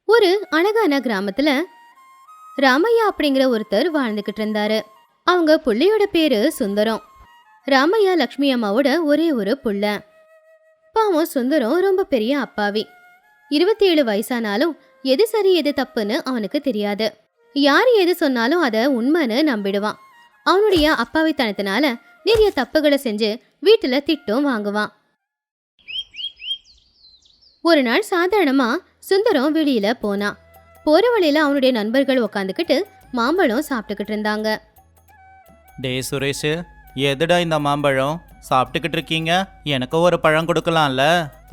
ஒரு அழகான கிராமத்துல ராமையா அப்படிங்கிற ஒருத்தர் வாழ்ந்துகிட்டு இருந்தாரு. அவங்க புள்ளையோட பேரு சுந்தரம். ராமையா லக்ஷ்மி அம்மாவோட ஒரே ஒரு புள்ள. பாவம் சுந்தரம் ரொம்ப பெரிய அப்பாவி. 27 வயசானாலும் எது சரி எது தப்புன்னு அவனுக்கு தெரியாது. யாரு எது சொன்னாலும் அதை உண்மைன்னு நம்பிடுவான். அவனுடைய அப்பாவித்தனத்தினால நிறைய தப்புகளை செஞ்சு வீட்டுல திட்டும் வாங்குவான். ஒரு நாள் சாதாரணமா சுந்தரம் வெளியில போனான். போற வழியில அவனுடைய நண்பர்கள் உக்காந்துக்கிட்டு மாம்பழம் சாப்பிட்டுக்கிட்டு இருந்தாங்க. டே சுரேஷ், எதுடா இந்த மாம்பழம் சாப்பிட்டுக்கிட்டு இருக்கீங்க? எனக்கு ஒரு பழம் கொடுக்கலாம்ல.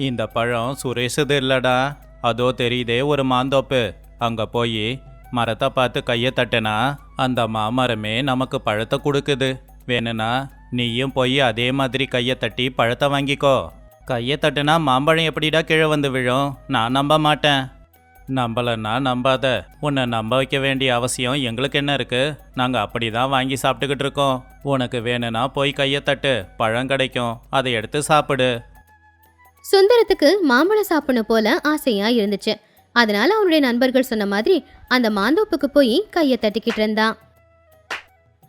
இந்த பழம் சுரேஷுது இல்லடா, அதோ தெரியுதே ஒரு மாந்தோப்பு. அங்க போய் மரத்தை பார்த்து கையை தட்டுனா அந்த மாமரமே நமக்கு பழத்தை கொடுக்குது. வேணும்னா நீயும் போய் அதே மாதிரி கையை தட்டி பழத்தை வாங்கிக்கோ. கையை தட்டுனா மாம்பழம் எப்படிடா கீழே வந்து விழும்? நான் நம்ப மாட்டேன். நம்பலன்னா நம்பாத. உன்னை நம்ப வைக்க வேண்டிய அவசியம் எங்களுக்கு என்ன இருக்கு? நாங்கள் அப்படி தான் வாங்கி சாப்பிட்டுக்கிட்டு இருக்கோம். உனக்கு வேணும்னா போய் கையை தட்டு, பழம் கிடைக்கும், அதை எடுத்து சாப்பிடு. சுந்தரத்துக்கு மாம்பழம் சாப்பிடணும் போல ஆசையா இருந்துச்சு. அதனால அவனுடைய நண்பர்கள் சொன்ன மாதிரி அந்த மாந்தோப்புக்கு போய் கையை தட்டிக்கிட்டு இருந்தான்.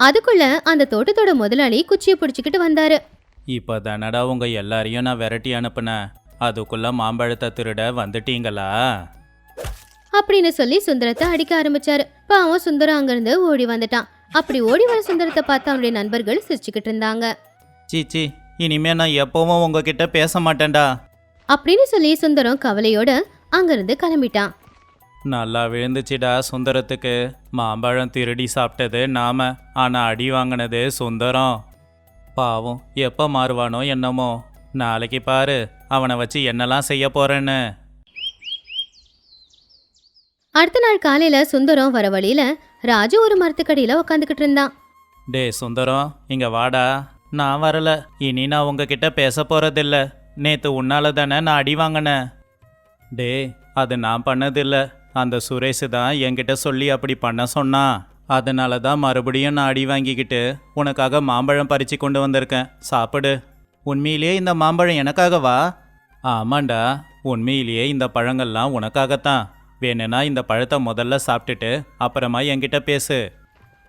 அதுக்குள்ள அந்த தோட்டத்தோட முதலாளி குச்சியை பிடிச்சிக்கிட்டு வந்தாரு. இப்போ தானடா உங்க எல்லாரையும் நான் விரட்டி அனுப்புனேன், அதுக்குள்ள மாம்பழத்தை திருட வந்துட்டீங்களா? அப்படின்னு சொல்லி சுந்தரத்தை அடிக்க ஆரம்பிச்சாரு. பாவம் சுந்தரம் அங்கிருந்து ஓடி வந்துட்டான். அப்படி ஓடி வர சுந்தரத்தை பார்த்து அவனுடைய நண்பர்கள் சிரிச்சுக்கிட்டு இருந்தாங்க. சீச்சி, இனிமே நான் எப்பவும் உங்ககிட்ட பேச மாட்டேன்டா அப்படின்னு சொல்லி சுந்தரம் கவலையோட அங்கிருந்து கிளம்பிட்டான். நல்லா விழுந்துச்சுடா சுந்தரத்துக்கு. மாம்பழம் திருடி சாப்பிட்டது நாம, ஆனா அடி வாங்கினது சுந்தரம். பாவம், எப்போ மாறுவானோ என்னமோ. நாளைக்கு பாரு அவனை வச்சு என்னெல்லாம் செய்ய போறேன்னு. அடுத்த நாள் காலையில சுந்தரம் வர வழியில ராஜு ஒரு மரத்துக்கடியில உக்காந்துக்கிட்டு இருந்தான். டே சுந்தரம், இங்க வாடா. நான் வரல, இனி நான் உங்ககிட்ட பேச போறதில்ல. நேத்து உன்னால தானே நான் அடி வாங்கினேன். டே, அது நான் பண்ணதில்ல, அந்த சுரேஷ் தான் என்கிட்ட சொல்லி அப்படி பண்ண சொன்னான். அதனால தான் மறுபடியும் நான் அடி வாங்கிக்கிட்டு உனக்காக மாம்பழம் பறித்து கொண்டு வந்திருக்கேன். சாப்பிடு. உண்மையிலேயே இந்த மாம்பழம் எனக்காகவா? ஆமாண்டா, உண்மையிலேயே இந்த பழங்கள்லாம் உனக்காகத்தான். வேணும்னா இந்த பழத்தை முதல்ல சாப்பிட்டுட்டு அப்புறமா என்கிட்ட பேசு.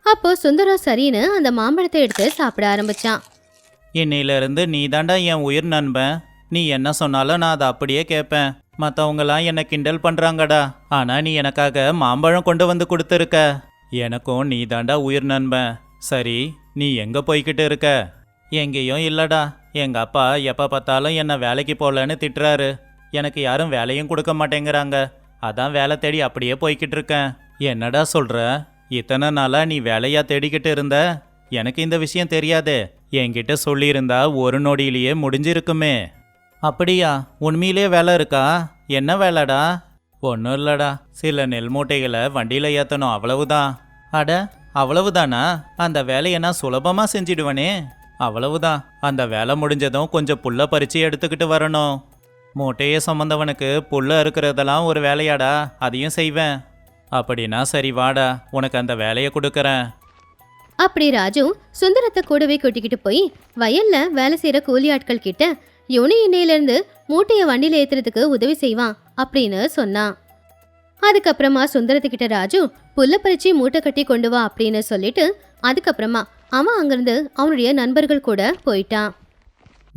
அப்போ சுந்தரம் சரின்னு அந்த மாம்பழத்தை எடுத்து சாப்பிட ஆரம்பிச்சான். இன்னையிலிருந்து நீ தாண்டா என் உயிர் நண்பன். நீ என்ன சொன்னாலும் நான் அதை அப்படியே கேட்பேன். மற்றவங்களாம் என்னை கிண்டல் பண்ணுறாங்கடா, ஆனால் நீ எனக்காக மாம்பழம் கொண்டு வந்து கொடுத்துருக்க. எனக்கும் நீ தாண்டா உயிர் நண்பன். சரி, நீ எங்கே போய்கிட்டு இருக்க? எங்கேயும் இல்லைடா. எங்கள் அப்பா எப்போ பார்த்தாலும் என்னை வேலைக்கு போகலன்னு திட்டுறாரு. எனக்கு யாரும் வேலையும் கொடுக்க மாட்டேங்கிறாங்க. அதான் வேலை தேடி அப்படியே போய்கிட்டு இருக்கேன். என்னடா சொல்கிற? இத்தனை நாளாக நீ வேலையா தேடிக்கிட்டு இருந்த? எனக்கு இந்த விஷயம் தெரியாதே. என்கிட்ட சொல்லியிருந்தா ஒரு நொடியிலேயே முடிஞ்சிருக்குமே. அப்படியா? உண்மையிலே வேலை இருக்கா? என்ன வேலைடா? ஒன்றும் இல்லைடா, சில நெல் மூட்டைகளை வண்டியில் ஏற்றணும், அவ்வளவுதான். அட, அவ்வளவுதானா? அந்த வேலையை நான் சுலபமாக செஞ்சிடுவனே. அவ்வளவுதான். அந்த வேலை முடிஞ்சதும் கொஞ்சம் புல்லை பறித்து எடுத்துக்கிட்டு வரணும். மூட்டையே சம்மந்தவனுக்கு புல்லை இருக்கிறதெல்லாம் ஒரு வேலையாடா, அதையும் செய்வேன். அப்படின்னா சரி வாடா, உனக்கு அந்த வேலையை கொடுக்குறேன். அப்படி ராஜு சுந்தரத்தை கூடவே கூட்டிக்கிட்டு போய் வயல்ல வேலை செய்யற கூலி ஆட்கள் கிட்ட இவனு இன்னையிலிருந்து மூட்டைய வண்டியில ஏத்துறதுக்கு உதவி செய்வான் அப்படின்னு சொன்னான். அதுக்கப்புறமா சுந்தரத்துக்கிட்ட ராஜு புல்ல பறிச்சு மூட்டை கட்டி கொண்டு வா அப்படின்னு சொல்லிட்டு அதுக்கப்புறமா அவன் அங்கிருந்து அவனுடைய நண்பர்கள் கூட போயிட்டான்.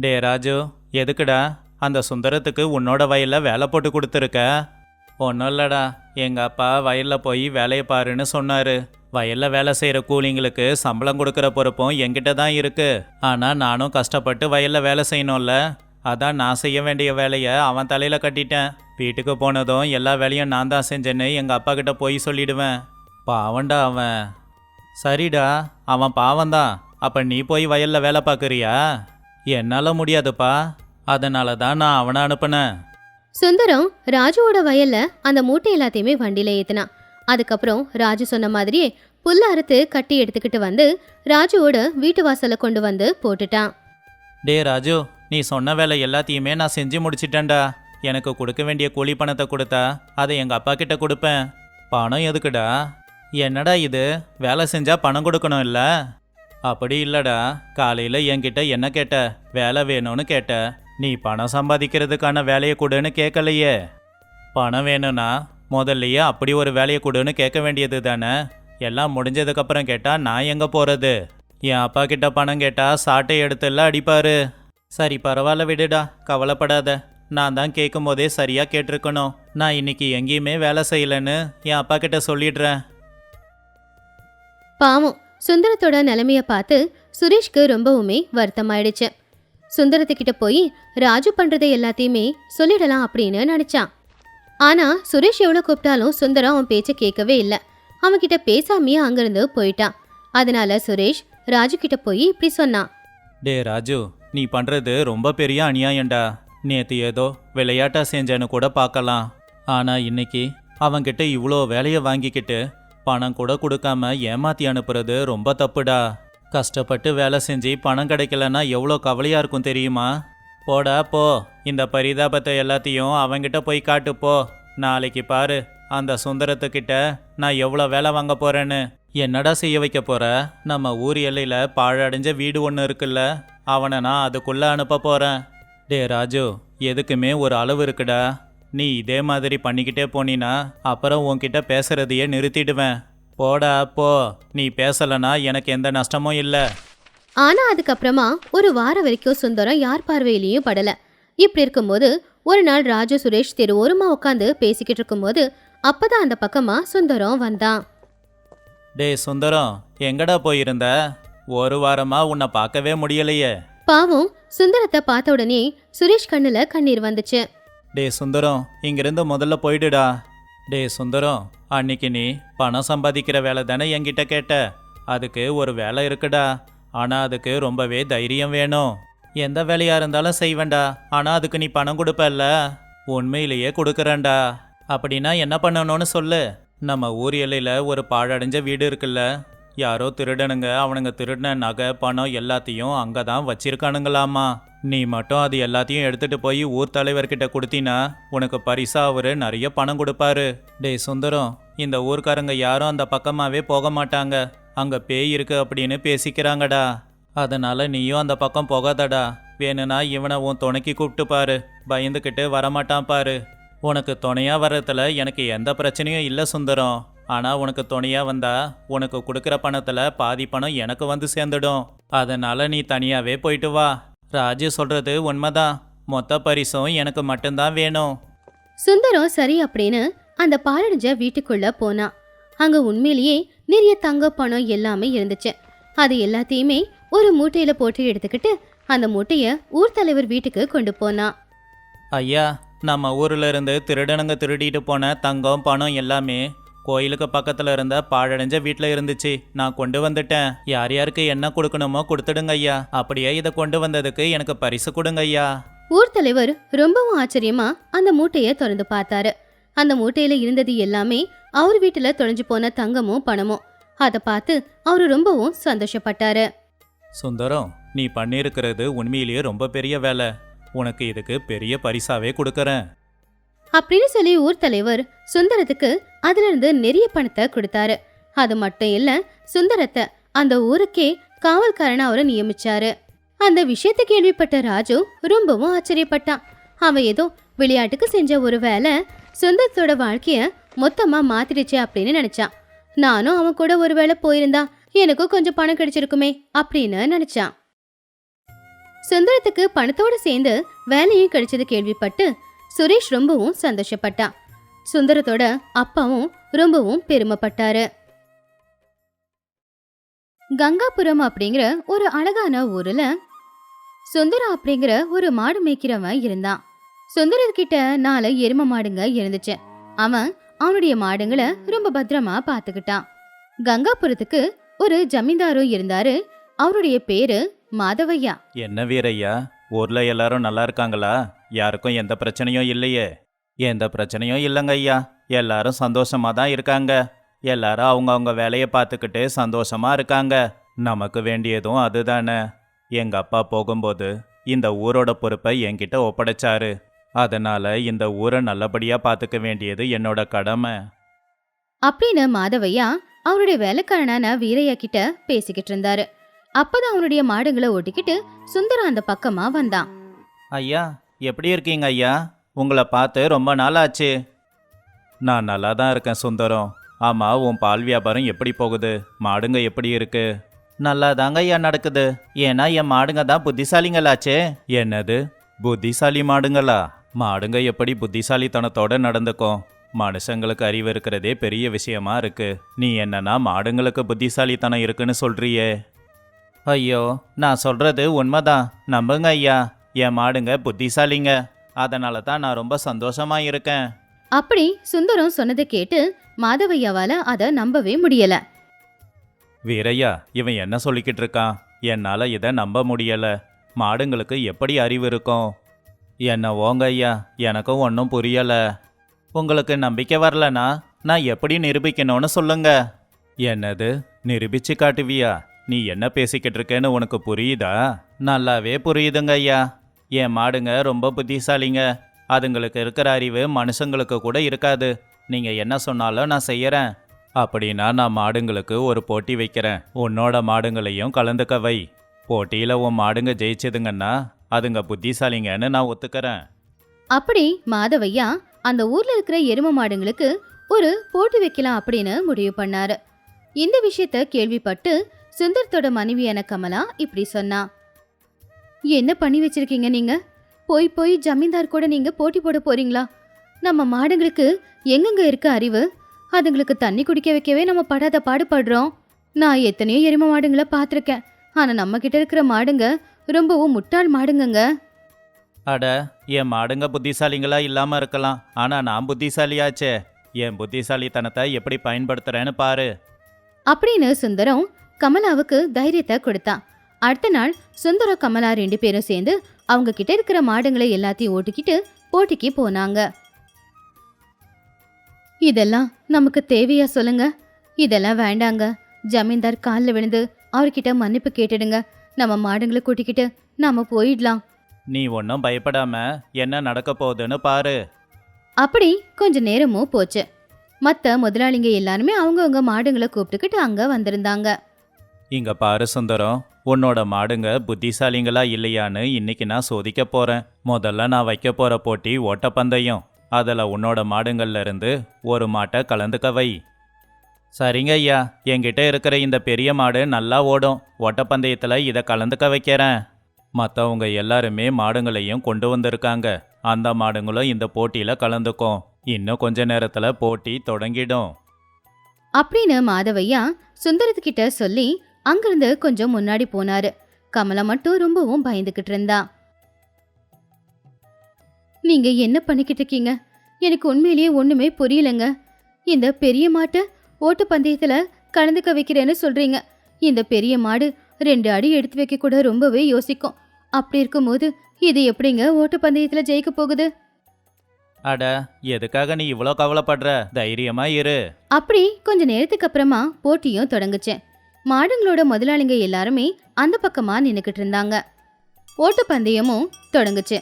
டே ராஜு, எதுக்குடா அந்த சுந்தரத்துக்கு உன்னோட வயலில் வேலை போட்டு கொடுத்துருக்க? ஒன்றும் இல்லைடா, எங்கள் அப்பா வயலில் போய் வேலையை பாருன்னு சொன்னார். வயலில் வேலை செய்கிற கூலிங்களுக்கு சம்பளம் கொடுக்குற பொறுப்பும் என்கிட்ட தான் இருக்குது. ஆனால் நானும் கஷ்டப்பட்டு வயலில் வேலை செய்யணும்ல, அதான் நான் செய்ய வேண்டிய வேலையை அவன் தலையில் கட்டிட்டேன். வீட்டுக்கு போனதும் எல்லா வேலையும் நான் தான் செஞ்சேன்னு எங்கள் அப்பா கிட்ட போய் சொல்லிடுவேன். பாவண்டா அவன். சரிடா, அவன் பாவந்தான். அப்போ நீ போய் வயலில் வேலை பார்க்குறியா? என்னால் முடியாதுப்பா, அதனால தான் நான் அவனை அனுப்புனேன். சுந்தரம் ராஜுவோட வயல்ல அந்த மூட்டை எல்லாத்தையுமே வண்டியில ஏத்தினான். அதுக்கப்புறம் ராஜு சொன்ன மாதிரியே புல்ல அறுத்து கட்டி எடுத்துக்கிட்டு வந்து ராஜுவோட வீட்டு வாசல்ல கொண்டு வந்து போட்டுட்டான். டே ராஜு, நீ சொன்ன வேலை எல்லாத்தையுமே நான் செஞ்சு முடிச்சிட்டேன்டா. எனக்கு கொடுக்க வேண்டிய கூலி பணத்தை கொடுத்தா அதை எங்கள் அப்பா கிட்ட கொடுப்பேன். பணம் எதுக்குடா? என்னடா இது, வேலை செஞ்சா பணம் கொடுக்கணும் இல்லை? அப்படி இல்லடா, காலையில் என்கிட்ட என்ன கேட்ட? வேலை வேணும்னு கேட்ட. நீ பணம் சம்பாதிக்கிறதுக்கான வேலையை கொடுன்னு கேட்கலையே. பணம் வேணும்னா முதல்லயே அப்படி ஒரு வேலையை கொடுன்னு கேட்க வேண்டியது தானே. எல்லாம் முடிஞ்சதுக்கப்புறம் கேட்டா நான் எங்க போறது? என் அப்பா கிட்ட பணம் கேட்டா சாட்டை எடுத்துலாம் அடிப்பாரு. சரி பரவாயில்ல விடுடா, கவலைப்படாத. நான் தான் கேட்கும் போதே சரியா கேட்டிருக்கணும். நான் இன்னைக்கு எங்கேயுமே வேலை செய்யலன்னு என் அப்பா கிட்ட சொல்லிடுறேன். பாவம் சுந்தரத்தோட நிலைமைய பார்த்து சுரேஷ்க்கு ரொம்பவுமே வருத்தமாயிடுச்சு. சுந்தரத்துக்கிட்ட போய் ராஜு பண்றதை எல்லாத்தையுமே சொல்லிடலாம் அப்படின்னு நினைச்சான். ஆனா சுரேஷ் எவ்வளவு கூப்பிட்டாலும் சுந்தரம் அவன் பேச்ச கேட்கவே இல்லை. அவன்கிட்ட பேசாமையே அங்கிருந்து போயிட்டான். அதனால சுரேஷ் ராஜு கிட்ட போய் இப்படி சொன்னான். டே ராஜு, நீ பண்றது ரொம்ப பெரிய அநியாயம்டா. நேத்து ஏதோ விளையாட்டா செஞ்சேன்னு கூட பார்க்கலாம். ஆனா இன்னைக்கு அவன்கிட்ட இவ்வளோ வேலையை வாங்கிக்கிட்டு பணம் கூட கொடுக்காம ஏமாத்தி அனுப்புறது ரொம்ப தப்புடா. கஷ்டப்பட்டு வேலை செஞ்சு பணம் கிடைக்கலன்னா எவ்வளோ கவலையா இருக்கும் தெரியுமா? போடா போ, இந்த பரிதாபத்தை எல்லாத்தையும் அவன்கிட்ட போய் காட்டு போ. நாளைக்கு பாரு அந்த சுந்தரத்துக்கிட்ட நான் எவ்வளோ வேலை வாங்க போறேன்னு. என்னடா செய்ய வைக்க போற? நம்ம ஊர் எல்லையில பாழடைஞ்ச வீடு ஒன்று இருக்குல்ல, அவனை நான் அதுக்குள்ள அனுப்ப போறேன். டே ராஜு, எதுக்குமே ஒரு அளவு இருக்குடா. நீ இதே மாதிரி பண்ணிக்கிட்டே போனீன்னா அப்புறம் உன்கிட்ட பேசுறதையே நிறுத்திடுவேன். போடா போ, நீ பேசலனா எனக்கு எந்த நஷ்டமும் இல்லை. ஆனா அதுக்கப்புறமா ஒரு வாரம் வரைக்கும் சுந்தரம் யார் பார்வையிலையும் படல. இப்படி இருக்கும்போது ஒரு நாள் ராஜு சுரேஷ் தெருவோரமா உட்காந்து பேசிக்கிட்டு இருக்கும்போது அப்பதான் அந்த பக்கமா சுந்தரம் வந்தான். டே சுந்தரம், எங்கடா போயிருந்த? ஒரு வாரமா உன்னை பார்க்கவே முடியலையே. பாவம் சுந்தரத்தை பார்த்த உடனே சுரேஷ் கண்ணுல கண்ணீர் வந்துச்சு. டே சுந்தரம், இங்கிருந்து முதல்ல போயிடுடா. டே சுந்தரம், அன்னைக்கு நீ பணம் சம்பாதிக்கிற வேலை தானே என்கிட்ட கேட்ட. அதுக்கு ஒரு வேலை இருக்குடா. ஆனா அதுக்கு ரொம்பவே தைரியம் வேணும். எந்த வேலையா இருந்தாலும் செய்வேண்டா. ஆனா அதுக்கு நீ பணம் கொடுப்பல்ல? உண்மையிலேயே கொடுக்கறேன்டா. அப்படின்னா என்ன பண்ணணும்னு சொல்லு. நம்ம ஊர் எல்லையில ஒரு பாழடைஞ்ச வீடு இருக்குல்ல, யாரோ திருடனுங்க அவனுங்க திருடின நகை பணம் எல்லாத்தையும் அங்கதான் வச்சிருக்கானுங்களாமா. நீ மட்டும் அது எல்லாத்தையும் எடுத்துட்டு போய் ஊர் தலைவர்கிட்ட கொடுத்தீனா உனக்கு பரிசா அவரு நிறைய பணம் கொடுப்பாரு. டேய் சுந்தரம், இந்த ஊர்க்காரங்க யாரும் அந்த பக்கமாவே போக மாட்டாங்க. அங்க பேய் இருக்கு அப்படின்னு பேசிக்கிறாங்கடா. அதனால நீயும் அந்த பக்கம் போகாதடா. வேணும்னா இவனை உன் துணைக்கு கூப்பிட்டு பாரு. பயந்துக்கிட்டு வரமாட்டான் பாரு. உனக்கு துணையா வர்றதுல எனக்கு எந்த பிரச்சனையும் இல்லை சுந்தரம். ஆனா உனக்கு துணையா வந்தா உனக்கு கொடுக்குற பணத்துல பாதி பணம் எனக்கு வந்து சேர்ந்துடும். அதனால நீ தனியாவே போயிட்டு வா. ராஜு சொல்றது உண்மைதான். மொத்த பரிசும் எனக்கு மட்டும்தான் வேணும். சுந்தரம் சரி அப்படின்னு அந்த பாழடைஞ்ச வீட்டுக்குள்ள போனான். அங்க உண்மையிலேயே நிறைய தங்க பணம் எல்லாமே இருந்துச்சு. அது எல்லாத்தையுமே ஒரு மூட்டையில போட்டு எடுத்துக்கிட்டு அந்த மூட்டைய ஊர் தலைவர் வீட்டுக்கு கொண்டு போனான். ஐயா, நம்ம ஊர்ல இருந்து திருடனுங்க திருடிட்டு போன தங்கம் பணம் எல்லாமே கோயிலுக்கு பக்கத்துல இருந்த பாழடைஞ்ச வீட்டுல இருந்துச்சு. நான் கொண்டு வந்துட்டேன். யார் யாருக்கு என்ன கொடுக்கணுமோ கொடுத்துடுங்க ஐயா. அப்படியே இதை கொண்டு வந்ததுக்கு எனக்கு பரிசு கொடுங்க ஐயா. ஊர் தலைவர் ரொம்பவும் ஆச்சரியமா அந்த மூட்டைய திறந்து பார்த்தாரு. அந்த மூட்டையில இருந்தது எல்லாமே அவர் வீட்டுல தொலைஞ்சு போன தங்கமும் பணமும். அதை பார்த்து அவரு ரொம்பவும் சந்தோஷப்பட்டாரு. சுந்தரம், நீ பண்ணியிருக்கிறது உண்மையிலேயே ரொம்ப பெரிய வேலை. உனக்கு இதுக்கு பெரிய பரிசாவே கொடுக்கறேன் அப்படின்னு சொல்லி ஊர் தலைவர் சுந்தரத்துக்கு அதுல இருந்து நிறைய பணத்தை கொடுத்தாரு. அது மட்டும் இல்ல, சுந்தரத்தை அந்த ஊருக்கே காவல்காரனா அவரை நியமிச்சாரு. அந்த விஷயத்தை கேள்விப்பட்ட ராஜு ரொம்பவும் ஆச்சரியப்பட்டான். அவன் ஏதோ விளையாட்டுக்கு செஞ்ச ஒரு வேலை சுந்தரத்தோட வாழ்க்கைய மொத்தமா மாத்திடுச்சு அப்படின்னு நினைச்சான். நானும் அவன் கூட ஒரு வேளை போயிருந்தா எனக்கும் கொஞ்சம் பணம் கிடைச்சிருக்குமே அப்படின்னு நினைச்சான். சுந்தரத்துக்கு பணத்தோட சேர்ந்து வேலையும் கிடைச்சது கேள்விப்பட்டு சுரேஷ் ரொம்பவும் சந்தோஷப்பட்டான். சுந்தரத்தோட அப்பாவும் ரொம்பவும் பெருமைப்பட்டாரு. கங்காபுரம் அப்படிங்கிற ஒரு அழகான ஊர்ல சுந்தரம் அப்படிங்கிற ஒரு மாடு மேய்க்கிறவன் இருந்தான். சுந்தரத்துக்கிட்ட 4 எரும மாடுங்க இருந்துச்சு. அவன் அவனுடைய மாடுங்களை ரொம்ப பத்திரமா பாத்துக்கிட்டான். கங்காபுரத்துக்கு ஒரு ஜமீன்தாரும் இருந்தாரு. அவருடைய பேரு மாதவையா. என்ன வீரையா, ஊர்ல எல்லாரும் நல்லா இருக்காங்களா? யாருக்கும் எந்த பிரச்சனையும் இல்லையே? எந்த பிரச்சனையும் இல்லைங்க ஐயா. எல்லாரும் சந்தோஷமா தான் இருக்காங்க. எல்லாரும் அவங்கவுங்க வேலையை பார்த்துக்கிட்டு சந்தோஷமா இருக்காங்க. நமக்கு வேண்டியதும் அதுதானே. எங்க அப்பா போகும்போது இந்த ஊரோட பொறுப்பை என்கிட்ட ஒப்படைச்சாரு. அதனால இந்த ஊரை நல்லபடியா பார்த்துக்க வேண்டியது என்னோட கடமை அப்படின்னு மாதவையா அவருடைய வேலைக்காரனான வீரையா கிட்ட பேசிக்கிட்டு இருந்தாரு. அப்பதான் அவனுடைய மாடுங்களை ஓட்டிக்கிட்டு சுந்தரம் அந்த பக்கமா வந்தான். ஐயா, எப்படி இருக்கீங்க ஐயா? உங்களை பார்த்து ரொம்ப நாள் ஆச்சு. நான் நல்லா தான் இருக்கேன் சுந்தரம். ஆமா, உன் பால் வியாபாரம் எப்படி போகுது? மாடுங்க எப்படி இருக்கு? நல்லா தாங்க ஐயா நடக்குது. ஏன்னா என் மாடுங்க தான் புத்திசாலிங்களாச்சே. என்னது, புத்திசாலி மாடுங்களா? மாடுங்க எப்படி புத்திசாலித்தனத்தோட நடந்துக்கும்? மனுஷங்களுக்கு அறிவு இருக்கிறதே பெரிய விஷயமா இருக்கு. நீ என்னன்னா மாடுங்களுக்கு புத்திசாலித்தனம் இருக்குன்னு சொல்றியே. ஐயோ, நான் சொல்றது உண்மைதான், நம்புங்க ஐயா. என் மாடுங்க புத்திசாலிங்க. அதனால தான் நான் ரொம்ப சந்தோஷமா இருக்கேன். அப்படி சுந்தரம் சொன்னதை கேட்டு மாதவையாவால அதை நம்பவே முடியல. வீரையா, இவன் என்ன சொல்லிக்கிட்டு இருக்கான்? என்னால இதை நம்ப முடியல. மாடுங்களுக்கு எப்படி அறிவு இருக்கும்? என்ன ஓங்க ஐயா, எனக்கும் ஒன்றும் புரியல. உங்களுக்கு நம்பிக்கை வரலனா நான் எப்படி நிரூபிக்கணும்னு சொல்லுங்க. என்னது, நிரூபிச்சு காட்டுவியா? நீ என்ன பேசிக்கிட்டு இருக்கேன்னு உனக்கு புரியுதா? நல்லாவே புரியுதுங்க ஐயா. என் மாடுங்க ரொம்ப புத்திசாலிங்க. அதுங்களுக்கு இருக்கிற அறிவு மனுஷங்களுக்கு கூட இருக்காது. நீங்க என்ன சொன்னாலும் நான் செய்யறேன். அப்படின்னா நான் மாடுங்களுக்கு ஒரு போட்டி வைக்கிறேன். உன்னோட மாடுங்களையும் கலந்துக்க வை. போட்டியில உன் மாடுங்க ஜெயிச்சதுங்கன்னா அதுங்க புத்திசாலிங்கன்னு நான் ஒத்துக்கிறேன். அப்படி மாதவையா அந்த ஊர்ல இருக்கிற எரும மாடுங்களுக்கு ஒரு போட்டி வைக்கலாம் அப்படின்னு முடிவு பண்ணாரு. இந்த விஷயத்த கேள்விப்பட்டு சுந்தரத்தோட மனைவியான கமலா இப்படி சொன்னா. என்ன பண்ணி வச்சிருக்கீங்க நீங்க? போய் போய் ஜமீன்தார் கூட நீங்க போட்டி போட போறீங்களா? நம்ம மாடுங்களுக்கு எங்கெங்க இருக்க அறிவு? அதுங்களுக்கு தண்ணி குடிக்க வைக்கவே நம்ம படாத பாடுபடுறோம். நான் எத்தனையோ எரும மாடுங்களை பார்த்துருக்கேன். ஆனா நம்ம கிட்ட இருக்கிற மாடுங்க ரொம்பவும் முட்டாள் மாடுங்கங்க. அட, என் மாடுங்க புத்திசாலிங்களா இல்லாம இருக்கலாம், ஆனா நான் புத்திசாலியாச்சே. என் புத்திசாலித்தனத்தை எப்படி பயன்படுத்துறேன்னு பாரு. அப்படின்னு சுந்தரம் கமலாவுக்கு தைரியத்தை கொடுத்தான். அடுத்த நாள் சுந்தரம் கமலா 2 பேரும் சேர்ந்து அவங்க கிட்ட இருக்கிற மாடுங்களை எல்லாத்தையும் ஓட்டிக்கிட்டு போட்டிக்கு போனாங்க. இதெல்லாம் நமக்கு தேவையா சொல்லுங்க? இதெல்லாம் வேண்டாங்க. ஜமீன்தார் காலில் விழுந்து அவர்கிட்ட மன்னிப்பு கேட்டுடுங்க. நம்ம மாடுங்களை கூட்டிக்கிட்டு நாம போயிடலாம். நீ ஒன்றும் பயப்படாம என்ன நடக்க போகுதுன்னு பாரு. அப்படி கொஞ்ச நேரமும் போச்சு. மத்த முதலாளிங்க எல்லாருமே அவங்கவுங்க மாடுங்களை கூப்பிட்டுக்கிட்டு அங்க வந்திருந்தாங்க. இங்க பாரு சுந்தரம், உன்னோட மாடுங்க புத்திசாலிங்களா இல்லையான்னு இன்னைக்கு நான் சோதிக்க போறேன். முதல்ல நான் வைக்க போற போட்டி ஓட்டப்பந்தயம். அதில் உன்னோட மாடுங்கள்ல இருந்து ஒரு மாட்டை கலந்துக்க வை. சரிங்க ஐயா, என்கிட்ட இருக்கிற இந்த பெரிய மாடு நல்லா ஓடும். ஓட்டப்பந்தயத்தில் இதை கலந்துக்க வைக்கிறேன். மற்றவங்க எல்லாருமே மாடுங்களையும் கொண்டு வந்திருக்காங்க. அந்த மாடுங்களும் இந்த போட்டியில் கலந்துக்கும். இன்னும் கொஞ்ச நேரத்தில் போட்டி தொடங்கிடும். அப்படின்னு மாதவையா சுந்தரத்துக்கிட்ட சொல்லி அங்கிருந்து கொஞ்சம் முன்னாடி போனாரு. கமலா மட்டும் ரொம்பவும் பயந்துகிட்டு இருந்தா. நீங்க என்ன பண்ணிக்கிட்டு இருக்கீங்க? எனக்கு உண்மையிலேயே ஒண்ணுமே புரியலங்க. இந்த பெரிய மாட்டை ஓட்டு பந்தயத்துல கலந்துக்க வைக்கிறேன்னு சொல்றீங்க. இந்த பெரிய மாடு 2 அடி எடுத்து வைக்க கூட ரொம்பவே யோசிக்கும். அப்படி இருக்கும்போது இது எப்படிங்க ஓட்டு பந்தயத்துல ஜெயிக்க போகுது? அட, எதுக்காக நீ இவ்வளோ கவலைப்படுற? தைரியமா இரு. அப்படி கொஞ்ச நேரத்துக்கு அப்புறமா போட்டியும் தொடங்குச்சு. மாடுங்களோட முதலாளிங்க எல்லாருமே அந்த பக்கமா நின்னுக்கிட்டு இருந்தாங்க. ஓட்டு பந்தயமும் தொடங்குச்சு.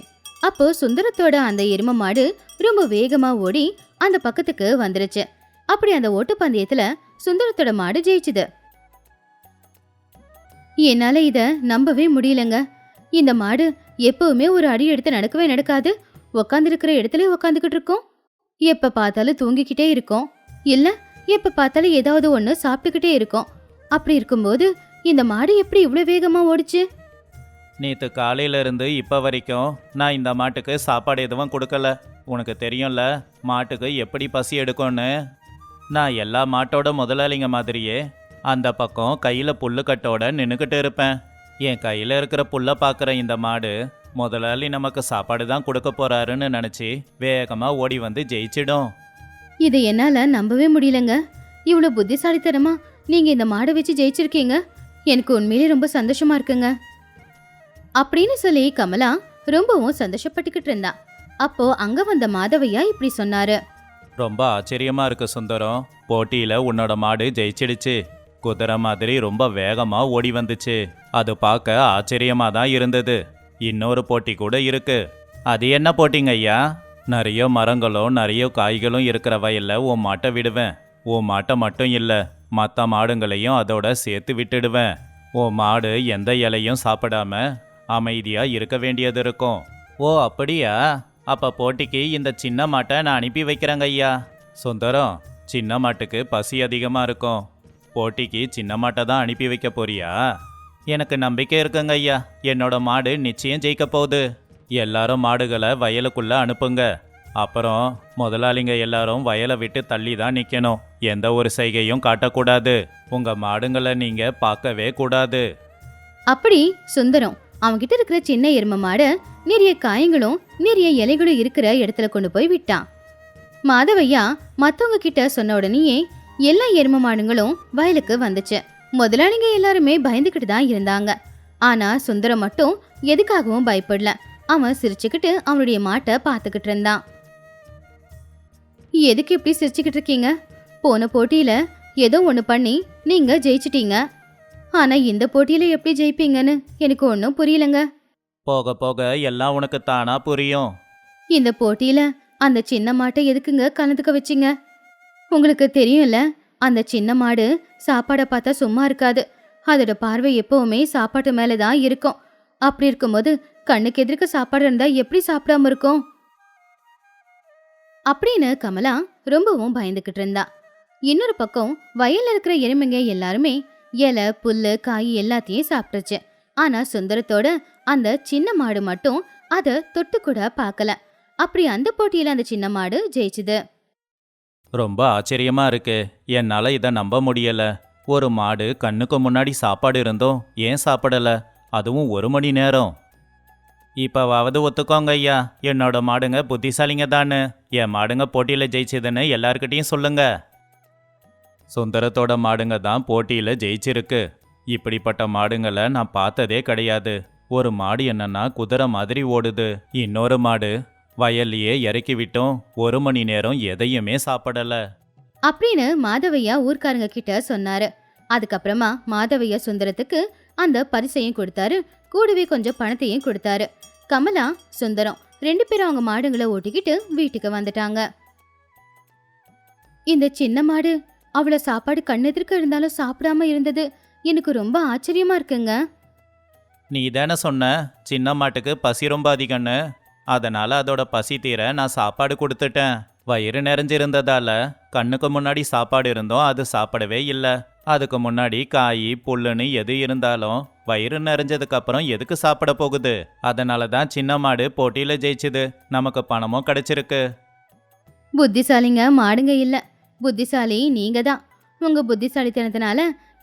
அப்போ சுந்தரத்தோட அந்த எரும மாடு ரொம்ப வேகமா ஓடி அந்த பக்கத்துக்கு வந்துருச்சு. அப்படி அந்த ஓட்டு பந்தயத்துல சுந்தரத்தோட மாடு ஜெயிச்சுது. என்னால இத நம்பவே முடியலங்க. இந்த மாடு எப்பவுமே ஒரு அடி எடுத்து நடக்கவே நடக்காது. உக்காந்துருக்கிற இடத்துல உக்காந்துக்கிட்டு இருக்கோம். எப்ப பார்த்தாலும் தூங்கிக்கிட்டே இருக்கோம். இல்ல எப்ப பார்த்தாலும் ஏதாவது ஒண்ணு சாப்பிட்டுக்கிட்டே இருக்கோம். அப்படி இருக்கும்போது இந்த மாடு எப்படி இவ்வளவு வேகமா ஓடிச்சு? நேற்று காலையில இருந்து இப்போ வரைக்கும் நான் இந்த மாட்டுக்கு சாப்பாடு எதுவும் கொடுக்கல. உனக்கு தெரியும்ல மாட்டுக்கு எப்படி பசி எடுக்கும்னு. நான் எல்லா மாட்டோட முதலாளிங்க மாதிரியே அந்த பக்கம் கையில் புல்லுக்கட்டோட நின்றுக்கிட்டு இருப்பேன். என் கையில் இருக்கிற புல்லை பார்க்குற இந்த மாடு முதலாளி நமக்கு சாப்பாடு தான் கொடுக்க போறாருன்னு நினச்சி வேகமாக ஓடி வந்து ஜெயிச்சிடும். இதை என்னால நம்பவே முடியலங்க. இவ்வளவு புத்திசாலித்தனமா நீங்க இந்த மாடை வச்சு ஜெயிச்சிருக்கீங்க. எனக்கு உண்மையிலே ரொம்ப சந்தோஷமா இருக்குங்க. அப்படின்னு சொல்லி கமலா ரொம்பவும் சந்தோஷப்பட்டுக்கிட்டு இருந்தா. அப்போ அங்க வந்த மாதவையா இப்படி சொன்னாரு. ரொம்ப ஆச்சரியமா இருக்கு சுந்தரம். போட்டியில உன்னோட மாடு ஜெயிச்சிடுச்சு. குதிரை மாதிரி ரொம்ப வேகமா ஓடி வந்துச்சு. அது பார்க்க ஆச்சரியமா தான் இருந்தது. இன்னொரு போட்டி கூட இருக்கு. அது என்ன போட்டிங்க ஐயா? நிறைய மரங்களும் நிறைய காய்களும் இருக்கிற வயல்ல உன் மாட்டை விடுவேன். உன் மாட்டை மட்டும் இல்லை, மற்ற மாடுங்களையும் அதோட சேர்த்து விட்டுடுவேன். உன் மாடு எந்த இலையும் சாப்பிடாம அமைதியா இருக்க வேண்டியது இருக்கும். ஓ அப்படியா? அப்ப போட்டிக்கு இந்த சின்ன மாட்டை நான் அனுப்பி வைக்கிறேங்க ஐயா. சுந்தரம், சின்ன மாட்டுக்கு பசி அதிகமா இருக்கும். போட்டிக்கு சின்ன மாட்டை தான் அனுப்பி வைக்க போறியா? எனக்கு நம்பிக்கை இருக்குங்க ஐயா. என்னோட மாடு நிச்சயம் ஜெயிக்க போகுது. எல்லாரும் மாடுகளை வயலுக்குள்ள அனுப்புங்க. அப்புறம் முதலாளிங்க எல்லாரும் வயலை விட்டு தள்ளி தான் நிக்கணும். எந்த ஒரு செய்கையும் காட்டக்கூடாது. உங்க மாடுங்களை நீங்க பார்க்கவே கூடாது. அப்படி சுந்தரம் அவன்கிட்ட இருக்கிற சின்ன எரும மாடை நிறைய காயங்களும் நிறைய இலைகளும் இருக்கிற இடத்துல கொண்டு போய் விட்டான். மாதவையா மத்தவங்க கிட்ட சொன்ன உடனேயே எல்லா எரும மாடுங்களும் வயலுக்கு வந்துச்சு. முதலாளிங்க எல்லாருமே பயந்துகிட்டு தான் இருந்தாங்க. ஆனா சுந்தரம் மட்டும் எதுக்காகவும் பயப்படல. அவன் சிரிச்சுக்கிட்டு அவனுடைய மாட்டை பார்த்துக்கிட்டு இருந்தான். எதுக்கு இப்படி சிரிச்சுக்கிட்டு இருக்கீங்க? போன போட்டியில ஏதோ ஒண்ணு பண்ணி நீங்க ஜெயிச்சிட்டீங்க. ஆனா இந்த போட்டியில எப்படி ஜெயிப்பீங்கன்னு எனக்கு ஒன்னும் புரியலங்க. போக போக எல்லாம் உனக்கு தானா புரியும். இந்த போட்டியில அந்த சின்ன மாட்டை எதுக்குங்க கலந்துக்க வச்சிங்க? உங்களுக்கு தெரியும்ல, அந்த சின்ன மாடு சாப்பாடை பார்த்தா சும்மா இருக்காது. அதோட பார்வை எப்பவுமே சாப்பாட்டு மேலதான் இருக்கும். அப்படி இருக்கும்போது கண்ணுக்கு எதிர்க்க சாப்பாடு இருந்தா எப்படி சாப்பிடாம இருக்கும் அப்படின்னு கமலா ரொம்பவும் பயந்துகிட்டு இருந்தா. இன்னொரு பக்கம் வயல்ல இருக்கிற எருமைங்க எல்லாருமே இலை புல்லு காய் எல்லாத்தையும் சாப்பிட்டுச்சு. ஆனா சுந்தரத்தோட அந்த சின்ன மாடு மட்டும் அத தொட்டு கூட பார்க்கல. அப்படி அந்த போட்டியில அந்த சின்ன மாடு ஜெயிச்சுது. ரொம்ப ஆச்சரியமா இருக்கு. என்னால இதை நம்ப முடியல. ஒரு மாடு கண்ணுக்கு முன்னாடி சாப்பாடு இருந்தோம் ஏன் சாப்பிடல? அதுவும் 1 மணி நேரம். இப்பவாவது ஒத்துக்கோங்க ஐயா, என்னோட மாடுங்க புத்திசாலிங்க தானு. என் மாடுங்க போட்டியில ஜெயிச்சதுன்னு எல்லார்கிட்டையும் சொல்லுங்க. சுந்தரத்தோட மாடுங்க தான் போட்டியில ஜெயிச்சிருக்கு. இப்படிப்பட்ட மாடுங்களை நான் பார்த்ததே கிடையாது. ஒரு மாடு என்னன்னா குதிரை மாதிரி ஓடுது. இன்னொரு மாடு வயல்லையே இறக்கி விட்டோம் 1 மணி நேரம் எதையுமே சாப்பிடல அப்படின்னு மாதவையா ஊர்க்காரங்க கிட்ட சொன்னாரு. அதுக்கப்புறமா மாதவையா சுந்தரத்துக்கு அந்த பரிசையும் கொடுத்தாரு. கூடவே கொஞ்சம் பணத்தையும் கொடுத்தாரு. கமலா சுந்தரம் 2 பேரும் அவங்க மாடுங்களை ஓட்டிக்கிட்டு வீட்டுக்கு வந்துட்டாங்க. இந்த சின்ன மாடு அவ்வளவு சாப்பாடு கண்ணெதிர்க்க இருந்தாலும் சாப்பிடாம இருந்தது எனக்கு ரொம்ப ஆச்சரியமா இருக்குங்க. நீ தானே சொன்ன சின்ன மாட்டுக்கு பசி ரொம்ப அதிகம்னு. அதனால அதோட பசி தீர நான் சாப்பாடு கொடுத்துட்டேன். வயிறு நிறைஞ்சிருந்ததால கண்ணுக்கு முன்னாடி சாப்பாடு இருந்தோம் அது சாப்பிடவே இல்லை. அதுக்கு முன்னாடி காய் புல்லுன்னு எது இருந்தாலும் வயிறு நிறைஞ்சதுக்கு அப்புறம் எதுக்கு சாப்பிட போகுது? அதனால தான் சின்ன மாடு போட்டியில ஜெயிச்சுது. நமக்கு பணமும் கிடைச்சிருக்கு. புத்திசாலிங்க மாடுங்க இல்ல, புத்திசாலி நீங்க தான். உங்க புத்திசாலித்தனத்தினால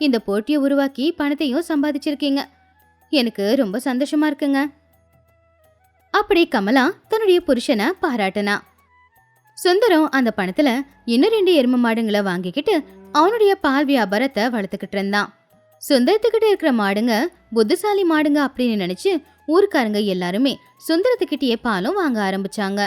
இந்த போட்டியை உருவாக்கி பணத்தையும் சம்பாதிச்சிருக்கீங்க. எனக்கு ரொம்ப சந்தோஷமா இருக்குங்க. அப்படி கமலா தன்னுடைய புருஷனை பாராட்டினா. சுந்தரம் அந்த பணத்துல இன்னும் 2 எரும மாடுங்களை வாங்கிக்கிட்டு அவனுடைய பால் வியாபாரத்தை வளர்த்துக்கிட்டு இருந்தான். சுந்தரத்துக்கிட்ட இருக்கிற மாடுங்க புத்திசாலி மாடுங்க அப்படின்னு நினைச்சு ஊருக்காரங்க எல்லாருமே சுந்தரத்துக்கிட்டே பாலும் வாங்க ஆரம்பிச்சாங்க.